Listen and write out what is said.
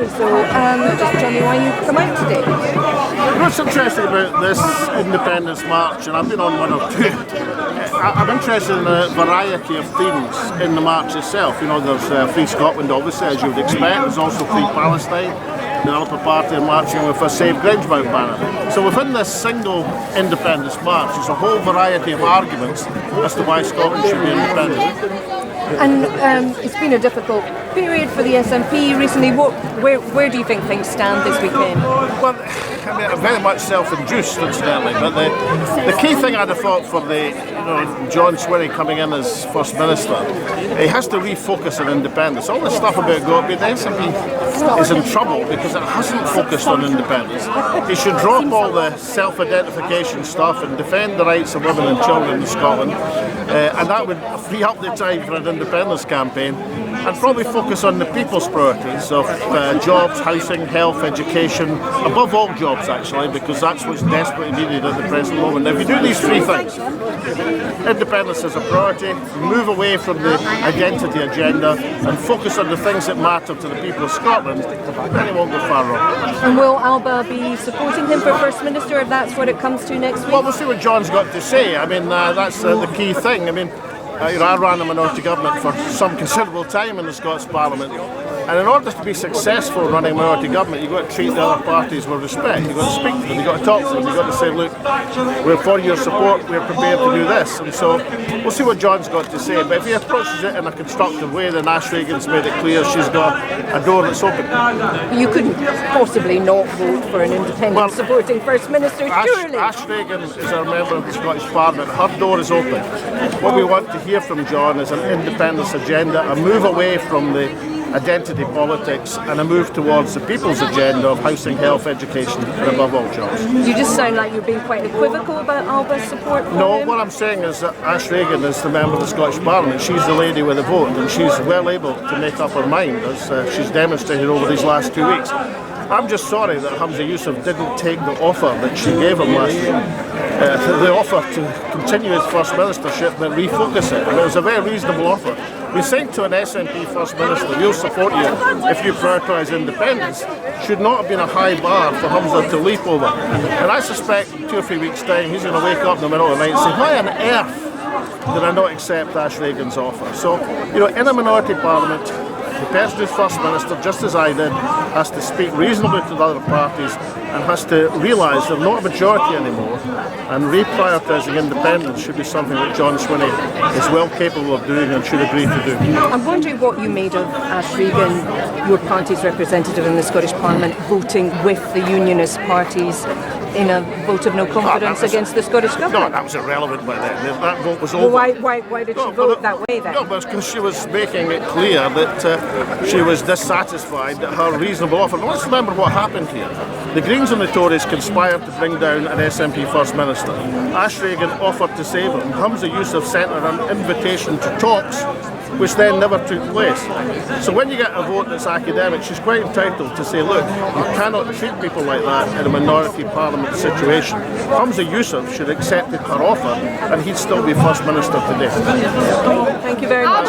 Okay, so just tell me why you come out today. What's interesting about this Independence March, and I've been on one or two, I'm interested in the variety of themes in the march itself. You know, there's Free Scotland, obviously, as you would expect. There's also Free Palestine. The Developer Party are marching with a Save Grangemouth banner. So within this single Independence March, there's a whole variety of arguments as to why Scotland should be independent. And it's been a difficult period for the SNP recently. Where do you think things stand this weekend? Well, I mean, very much self-induced, incidentally. But the key thing I'd have thought for John Swinney coming in as First Minister, he has to refocus on independence. All this stuff about the SNP is in trouble because it hasn't focused on independence. He should drop all the self-identification stuff and defend the rights of women and children in Scotland, and that would free up the time for an independence campaign, and probably focus on the people's priorities of jobs, housing, health, education, above all jobs actually, because that's what's desperately needed at the present moment. Now, if you do these three things, independence is a priority, move away from the identity agenda and focus on the things that matter to the people of Scotland, then it won't go far wrong. And will Alba be supporting him for First Minister if that's what it comes to next week? Well, we'll see what John's got to say. I mean, that's the key thing. I mean, I ran a minority government for some considerable time in the Scots Parliament, and in order to be successful in running a minority government, you've got to treat the other parties with respect. You've got to speak to them, you've got to talk to them, you've got to say, look, we're for your support, we're prepared to do this. And so we'll see what John's got to say, but if he approaches it in a constructive way, then Ash Regan's made it clear she's got a door that's open. You couldn't possibly not vote for an independent supporting First Minister, surely? Ash Regan is our member of the Scottish Parliament. Her door is open. What we want to hear from John is an independence agenda, a move away from the identity politics and a move towards the people's agenda of housing, health, education and above all jobs. You just sound like you're being quite equivocal about Alba's support for No, him. what I'm saying is that Ash Regan is the member of the Scottish Parliament. She's the lady with the vote, and she's well able to make up her mind, as she's demonstrated over these last 2 weeks. I'm just sorry that Humza Yousaf didn't take the offer that she gave him last year. The offer to continue his First Ministership and refocus it. And it was a very reasonable offer. We saying to an SNP First Minister, we'll support you if you prioritise independence, should not have been a high bar for Humza to leap over. And I suspect in 2 or 3 weeks' time he's going to wake up in the middle of the night and say, why on earth did I not accept Ash Regan's offer? So, in a minority parliament, the person who's First Minister, just as I did, has to speak reasonably to the other parties and has to realise they're not a majority anymore, and reprioritising independence should be something that John Swinney is well capable of doing and should agree to do. I'm wondering what you made of Ash Regan, your party's representative in the Scottish Parliament, voting with the unionist parties in a vote of no confidence against the Scottish Government. No, that was irrelevant by then. That vote was over. Well, why did she vote that way then? No, but because she was making it clear that she was dissatisfied that her reasonable offer. Now, let's remember what happened here. The Greens and the Tories conspired to bring down an SNP First Minister. Ash Regan offered to save him. Humza Yousaf sent her an invitation to talks, which then never took place. So when you get a vote that's academic, she's quite entitled to say, look, you cannot treat people like that in a minority parliament situation. Humza Yousaf should have accepted her offer and he'd still be First Minister today. Thank you very much.